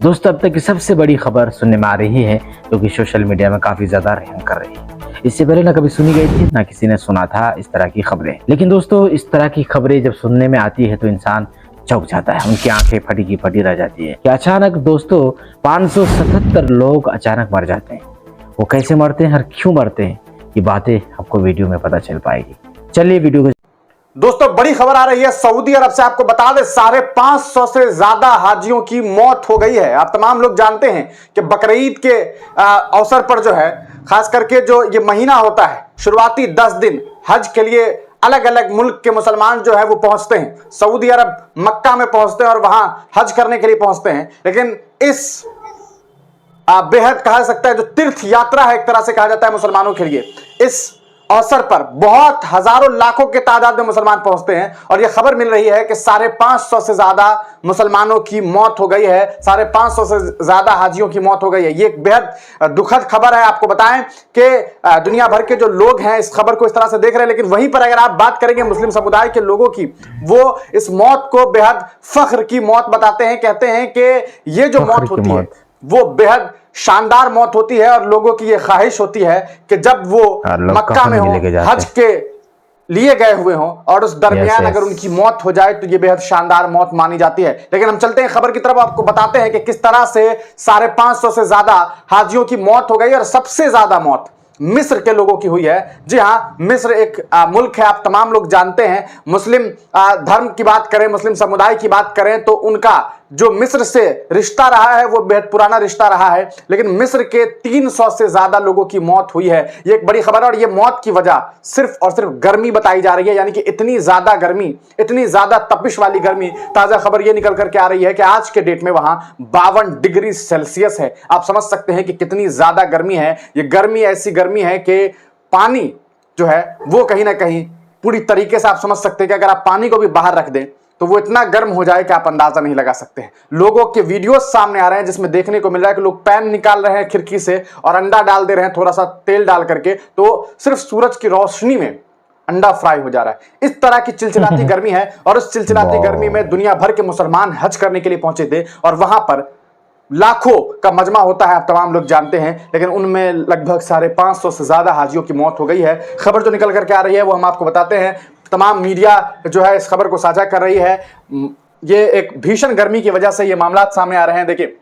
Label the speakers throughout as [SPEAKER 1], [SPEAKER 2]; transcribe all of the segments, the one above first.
[SPEAKER 1] दोस्तों, अब तक की सबसे बड़ी खबर सुनने में आ रही है जो कि सोशल मीडिया में काफी ज्यादा रहम कर रही है। इससे पहले ना कभी सुनी गई थी ना किसी ने सुना था इस तरह की खबरें। लेकिन दोस्तों, इस तरह की खबरें जब सुनने में आती है तो इंसान चौंक जाता है, उनकी आंखें फटी की फटी रह जाती है कि अचानक दोस्तों 577 लोग अचानक मर जाते हैं। वो कैसे मरते हैं और क्यों मरते हैं, ये बातें आपको वीडियो में पता चल पाएगी। चलिए वीडियो को।
[SPEAKER 2] दोस्तों, बड़ी खबर आ रही है सऊदी अरब से। आपको बता दें 550 से ज्यादा हाजियों की मौत हो गई है। आप तमाम लोग जानते हैं कि बकरीद के अवसर पर जो है, खास करके जो ये महीना होता है, शुरुआती 10 दिन हज के लिए अलग अलग मुल्क के मुसलमान जो है वो पहुंचते हैं। सऊदी अरब मक्का में पहुंचते हैं और वहां हज करने के लिए पहुंचते हैं। लेकिन इस बेहद कहा सकता है जो तीर्थ यात्रा है, एक तरह से कहा जाता है मुसलमानों के लिए, इस अवसर पर बहुत हजारों लाखों के तादाद में मुसलमान पहुंचते हैं। और यह खबर मिल रही है कि 550 से ज्यादा मुसलमानों की मौत हो गई है, 550 से ज्यादा हाजियों की मौत हो गई है। ये एक बेहद दुखद खबर है। आपको बताएं कि दुनिया भर के जो लोग हैं इस खबर को इस तरह से देख रहे हैं। लेकिन वहीं पर अगर आप बात करेंगे मुस्लिम समुदाय के लोगों की, वो इस मौत को बेहद फख्र की मौत बताते हैं। कहते हैं कि ये जो मौत होती है वो बेहद शानदार मौत होती है और लोगों की ये ख्वाहिश होती है कि जब वो मक्का में हो, हज के लिए गए हुए हों और उस दरमियान अगर उनकी मौत हो जाए तो ये बेहद शानदार मौत मानी जाती है। लेकिन हम चलते हैं खबर की तरफ, आपको बताते हैं कि किस तरह से 550 से ज्यादा हाजियों की मौत हो गई और सबसे ज्यादा मौत मिस्र के लोगों की हुई है। जी हाँ, मिस्र एक मुल्क है, आप तमाम लोग जानते हैं। मुस्लिम धर्म की बात करें, मुस्लिम समुदाय की बात करें तो उनका जो मिस्र से रिश्ता रहा है वो बेहद पुराना रिश्ता रहा है। लेकिन मिस्र के 300 से ज्यादा लोगों की मौत हुई है। ये एक बड़ी खबर है और ये मौत की वजह सिर्फ और सिर्फ गर्मी बताई जा रही है। यानी कि इतनी ज्यादा गर्मी, इतनी ज्यादा तपिश वाली गर्मी। ताजा खबर ये निकल करके आ रही है कि आज के डेट में वहां 52 डिग्री सेल्सियस है। आप समझ सकते हैं कि कितनी ज्यादा गर्मी है। ये गर्मी ऐसी गर्मी है कि पानी जो है वो कहीं ना कहीं पूरी तरीके से आप समझ सकते हैं कि अगर आप पानी को भी बाहर रख दें तो वो इतना गर्म हो जाए कि आप अंदाजा नहीं लगा सकते हैं। लोगों के वीडियोस सामने आ रहे हैं जिसमें देखने को मिल रहा है कि लोग पैन निकाल रहे हैं खिड़की से और अंडा डाल दे रहे हैं थोड़ा सा तेल डाल करके, तो सिर्फ सूरज की रोशनी में अंडा फ्राई हो जा रहा है। इस तरह की चिलचिलाती गर्मी है और उस चिलचिलाती गर्मी में दुनिया भर के मुसलमान हज करने के लिए पहुंचे थे और वहां पर लाखों का मजमा होता है, आप तमाम लोग जानते हैं। लेकिन उनमें लगभग 550 से ज्यादा हाजियों की मौत हो गई है। खबर जो निकल करके आ रही है वो हम आपको बताते हैं। तमाम मीडिया जो है इस खबर को साझा कर रही है। ये एक भीषण गर्मी की वजह से ये मामला सामने आ रहे हैं। देखिए,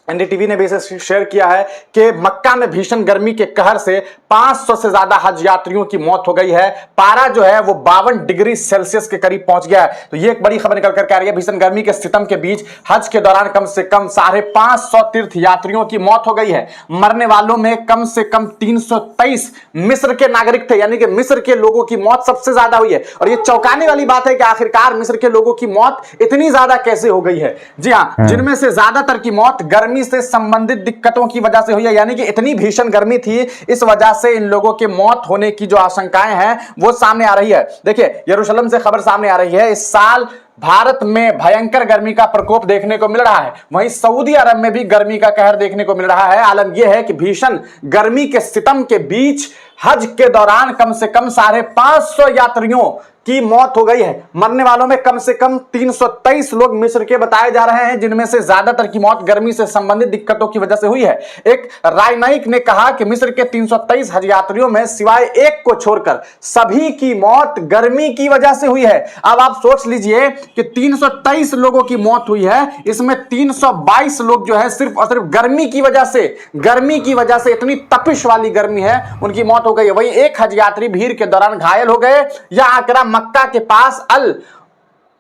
[SPEAKER 2] एनडीटीवी ने भी इसे शेयर किया है कि मक्का में भीषण गर्मी के कहर से 500 से ज्यादा हज यात्रियों की मौत हो गई है। पारा जो है वो 52 डिग्री सेल्सियस के करीब पहुंच गया है। तो ये एक बड़ी खबर निकल करके आ रही है। भीषण गर्मी के सितम के बीच हज के दौरान कम से कम 550 तीर्थ यात्रियों की मौत हो गई है। मरने वालों में कम से कम 323 मिस्र के नागरिक थे। यानी कि मिस्र के लोगों की मौत सबसे ज्यादा हुई है। और ये चौंकाने वाली बात है कि आखिरकार मिस्र के लोगों की मौत इतनी ज्यादा कैसे हो गई है। जी हाँ, जिनमें से ज्यादातर की मौत गर्मी से संबंधित दिक्कतों की वजह से हुई है। यानी कि इतनी भीषण गर्मी थी, इस वजह से इन लोगों के मौत होने की जो आशंकाएं हैं वो सामने आ रही है। देखिए, यरूशलेम से खबर सामने आ रही है, इस साल भारत में भयंकर गर्मी का प्रकोप देखने को मिल रहा है। वहीं सऊदी अरब में भी गर्मी का कहर देखने को मिल रहा है। आलम यह है कि भीषण गर्मी के सितम के बीच हज के दौरान कम से कम 550 यात्रियों की मौत हो गई है। मरने वालों में कम से कम 323 लोग मिस्र के बताए जा रहे हैं, जिनमें से ज्यादातर की मौत गर्मी से संबंधित दिक्कतों की वजह से हुई है। एक राजनयिक ने कहा कि मिस्र के 323 हज यात्रियों में सिवाय एक को छोड़कर सभी की मौत गर्मी की वजह से हुई है। अब आप सोच लीजिए कि 323 लोगों की मौत हुई है, इसमें 322 लोग जो है सिर्फ और सिर्फ गर्मी की वजह से इतनी तपिश वाली गर्मी है उनकी मौत हो गई है। वहीं एक हज यात्री भीड़ के दौरान घायल हो गए। यह आंकड़ा मक्का के पास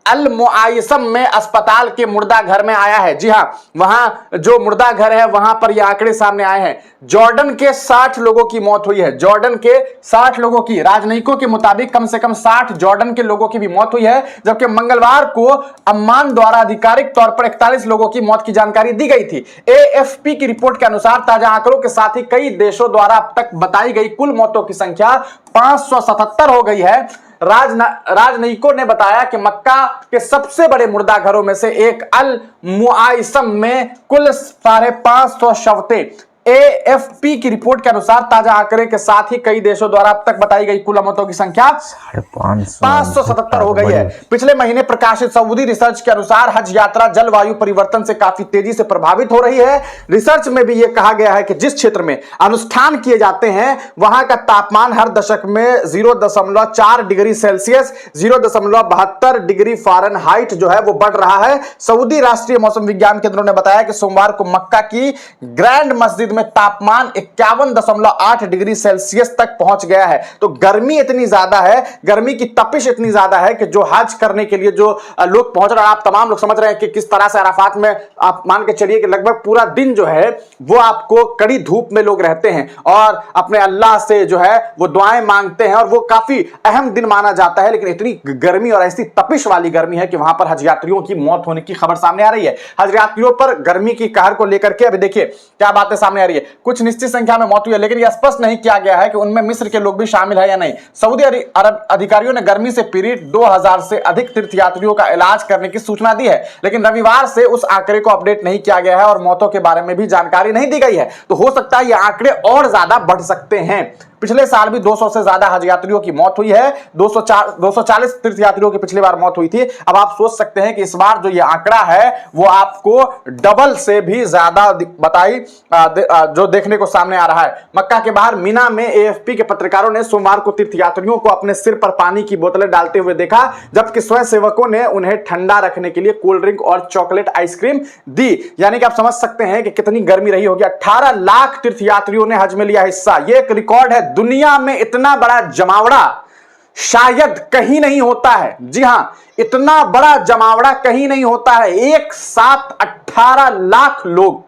[SPEAKER 2] अल मुआइसम में अस्पताल के मुर्दा घर में आया है। जी हां, वहां जो मुर्दा घर है वहां पर ये आंकड़े सामने आए हैं। जॉर्डन के 60 लोगों की मौत हुई है। जॉर्डन के 60 लोगों की, राजनयिकों के मुताबिक कम से कम 60 जॉर्डन के लोगों की भी मौत हुई है। जबकि मंगलवार को अम्मान द्वारा आधिकारिक तौर पर 41 लोगों की मौत की जानकारी दी गई थी। एएफपी की रिपोर्ट के अनुसार ताजा आंकड़ों के साथ ही कई देशों द्वारा अब तक बताई गई कुल मौतों की संख्या 577 हो गई है। राजनयिकों ने बताया कि मक्का के सबसे बड़े मुर्दा घरों में से एक अल मुआइसम में कुल 550 शव थे। AFP की रिपोर्ट के अनुसार ताजा आंकड़े के साथ ही कई देशों द्वारा अब तक बताई गई कुल मौतों की संख्या 577 हो गई है। पिछले महीने प्रकाशित सऊदी रिसर्च के अनुसार हज यात्रा जलवायु परिवर्तन से काफी तेजी से प्रभावित हो रही है। रिसर्च में भी यह कहा गया है कि जिस क्षेत्र में अनुष्ठान किए जाते हैं वहां का तापमान हर दशक में 0.4 डिग्री सेल्सियस 0.72 डिग्री फ़ारेनहाइट जो है वो बढ़ रहा है। सऊदी राष्ट्रीय मौसम विज्ञान केंद्रों ने बताया कि सोमवार को मक्का की ग्रैंड मस्जिद में तापमान 51.8 डिग्री सेल्सियस तक पहुंच गया है। तो गर्मी इतनी ज्यादा है, गर्मी की तपिश इतनी ज्यादा है कि जो हज करने के लिए जो लोग पहुंच रहे हैं, आप तमाम लोग समझ रहे हैं कि किस तरह से अराफात में आप मान के चलिए कि लगभग पूरा दिन जो है वो आपको कड़ी धूप में लोग रहते हैं और अपने अल्लाह से जो है वो दुआएं मांगते हैं और वो काफी अहम दिन माना जाता है। लेकिन इतनी गर्मी और ऐसी तपिश वाली गर्मी है कि वहां पर हज यात्रियों की मौत होने की खबर सामने आ रही है। हज यात्रियों पर गर्मी की कहर को लेकर के अभी देखिए क्या बातें सामने आ रही है। कुछ निश्चित संख्या में मौत हुई है, लेकिन यह स्पष्ट नहीं किया गया है कि उनमें मिस्र के लोग भी शामिल है या नहीं। सऊदी अरब अधिकारियों ने गर्मी से पीड़ित 2000 से अधिक तीर्थयात्रियों का इलाज करने की सूचना दी है, लेकिन रविवार से उस आंकड़े को अपडेट नहीं किया गया है और मौतों के बारे में भी जानकारी नहीं दी गई है। तो हो सकता है ये आंकड़े और ज्यादा बढ़ सकते हैं। पिछले साल भी 200 से ज्यादा हज यात्रियों की मौत हुई है। 240 तीर्थयात्रियों की पिछली बार मौत हुई थी। अब आप सोच सकते हैं कि इस बार जो ये आंकड़ा है वो आपको डबल से भी ज्यादा जो देखने को सामने आ रहा है। मक्का के बाहर मीना में AFP के पत्रकारों ने सोमवार को तीर्थयात्रियों को अपने सिर पर पानी की बोतलें डालते हुए देखा, जबकि स्वयं सेवकों ने उन्हें ठंडा रखने के लिए कोल्ड ड्रिंक और चॉकलेट आइसक्रीम दी। यानी कि आप समझ सकते हैं कि कितनी गर्मी रही होगी। 18 लाख तीर्थयात्रियों ने हज में लिया हिस्सा। यह एक रिकॉर्ड है। दुनिया में इतना बड़ा जमावड़ा शायद कहीं नहीं होता है। जी हां, इतना बड़ा जमावड़ा कहीं नहीं होता है। एक साथ 18 लाख लोग,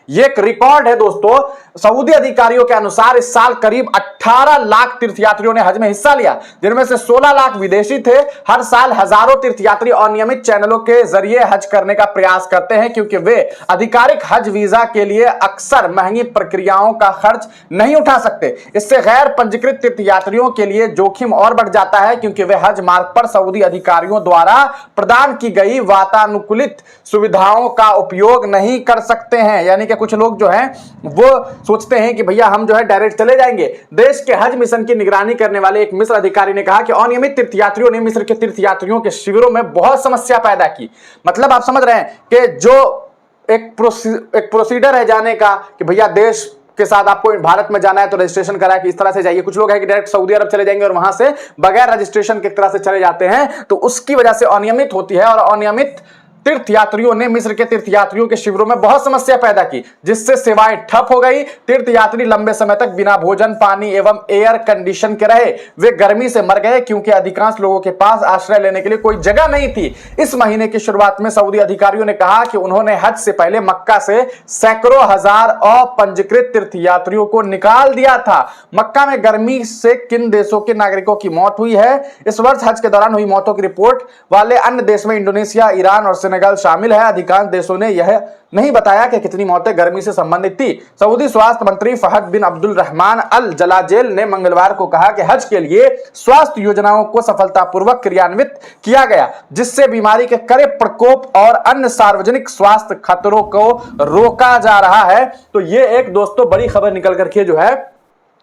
[SPEAKER 2] यह एक रिकॉर्ड है दोस्तों। सऊदी अधिकारियों के अनुसार इस साल करीब 18 लाख तीर्थयात्रियों ने हज में हिस्सा लिया, जिनमें से 16 लाख विदेशी थे। हर साल हजारों तीर्थयात्री अनियमित चैनलों के जरिए हज करने का प्रयास करते हैं, क्योंकि वे आधिकारिक हज वीजा के लिए अक्सर महंगी प्रक्रियाओं का खर्च नहीं उठा सकते। इससे गैर पंजीकृत तीर्थयात्रियों के लिए जोखिम और बढ़ जाता है, क्योंकि वे हज मार्ग पर सऊदी अधिकारियों द्वारा प्रदान की गई वातानुकूलित सुविधाओं का उपयोग नहीं कर सकते हैं। यानी कि कुछ लोग जो हैं वो सोचते हैं कि भैया हम जो है डायरेक्ट चले जाएंगे। देश के हज मिशन की निगरानी करने वाले एक मिस्र अधिकारी ने कहा कि अनियमित तीर्थयात्रियों ने मिस्र के तीर्थयात्रियों के शिविरों में बहुत समस्या पैदा की। मतलब आप समझ रहे हैं कि जो एक प्रोसीजर है जाने का कि भैया देश के साथ आपको भारत में जाना है तो रजिस्ट्रेशन करा कि इस तरह से जाइए। कुछ लोग हैं कि डायरेक्ट सऊदी अरब चले जाएंगे और वहां से बगैर रजिस्ट्रेशन की तरह से चले जाते हैं, तो उसकी वजह से अनियमित होती है। और अनियमित तीर्थयात्रियों ने मिस्र के तीर्थयात्रियों के शिविरों में बहुत समस्या पैदा की, जिससे सेवाएं ठप हो गई। तीर्थयात्री लंबे समय तक बिना भोजन, पानी एवं एयर कंडीशन के रहे। वे गर्मी से मर गए, क्योंकि अधिकांश लोगों के पास आश्रय लेने के लिए कोई जगह नहीं थी। इस महीने की शुरुआत में सऊदी अधिकारियों ने कहा कि उन्होंने हज से पहले मक्का से सैकड़ों हजार अपंजीकृत तीर्थयात्रियों को निकाल दिया था। मक्का में गर्मी से किन देशों के नागरिकों की मौत हुई है? इस वर्ष हज के दौरान हुई मौतों की रिपोर्ट वाले अन्य देश में इंडोनेशिया, ईरान और सेनेगल शामिल है। अधिकांश देशों ने यह नहीं बताया कि कितनी मौतें गर्मी से संबंधित थी। सऊदी स्वास्थ्य मंत्री फहद बिन अब्दुल रहमान अल जलाजेल ने मंगलवार को कहा कि हज के लिए स्वास्थ्य योजनाओं को सफलतापूर्वक क्रियान्वित किया गया, जिससे बीमारी के कड़े प्रकोप और अन्य सार्वजनिक स्वास्थ्य खतरों को रोका जा रहा है। तो ये एक दोस्तों बड़ी खबर निकल करके जो है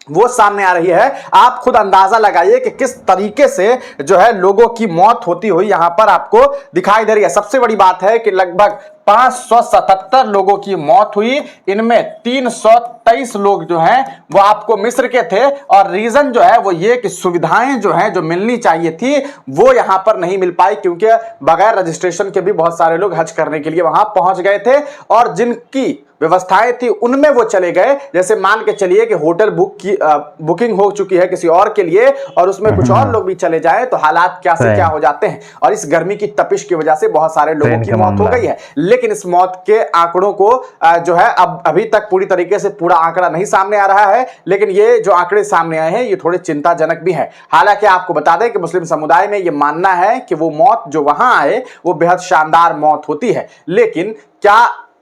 [SPEAKER 2] वो सामने आ रही है। आप खुद अंदाजा लगाइए कि किस तरीके से जो है लोगों की मौत होती हुई यहां पर आपको दिखाई दे रही है। सबसे बड़ी बात है कि लगभग 577 लोगों की मौत हुई। इनमें 323 लोग जो हैं वो आपको मिस्र के थे, और रीजन जो है वो ये कि सुविधाएं जो हैं जो मिलनी चाहिए थी वो यहां पर नहीं मिल पाई, क्योंकि बगैर रजिस्ट्रेशन के भी बहुत सारे लोग हज करने के लिए वहां पहुंच गए थे, और जिनकी व्यवस्थाएं थी उनमें वो चले गए। जैसे मान के चलिए कि होटल बुकिंग हो चुकी है किसी और के लिए, और उसमें कुछ और लोग भी चले जाए तो हालात क्या से क्या हो जाते हैं। और इस गर्मी की तपिश की वजह से बहुत सारे लोगों की मौत हो गई है। लेकिन इस मौत के आंकड़ों को जो है अब अभी तक पूरी तरीके से पूरा आंकड़ा नहीं सामने आ रहा है, लेकिन ये जो आंकड़े सामने आए हैं ये थोड़े चिंताजनक भी है। हालांकि आपको बता दें कि मुस्लिम समुदाय में ये मानना है कि वो मौत जो वहां आए वो बेहद शानदार मौत होती है। लेकिन क्या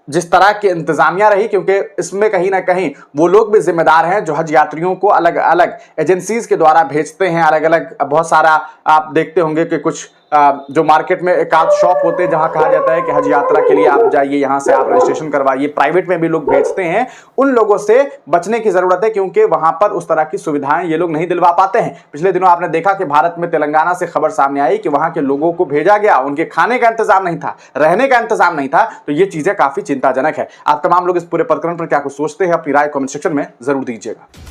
[SPEAKER 2] जिस तरह की इंतजामिया रही, क्योंकि इसमें कहीं ना कहीं वो लोग भी जिम्मेदार हैं जो हज यात्रियों को अलग अलग एजेंसीज के द्वारा भेजते हैं, अलग अलग बहुत सारा आप देखते होंगे कि कुछ जो मार्केट में एक आध शॉप होते हैं जहां कहा जाता है कि हज यात्रा के लिए आप जाइए, यहां से आप रजिस्ट्रेशन करवाइए, प्राइवेट में भी लोग भेजते हैं, उन लोगों से बचने की जरूरत है क्योंकि वहां पर उस तरह की सुविधाएं ये लोग नहीं दिलवा पाते हैं। पिछले दिनों आपने देखा कि भारत में तेलंगाना से खबर सामने आई कि वहां के लोगों को भेजा गया, उनके खाने का इंतजाम नहीं था, रहने का इंतजाम नहीं था। तो ये चीजें काफी चिंताजनक है। आप तमाम लोग इस पूरे प्रकरण पर क्या कुछ सोचते हैं, अपनी राय कमेंट सेक्शन में जरूर दीजिएगा।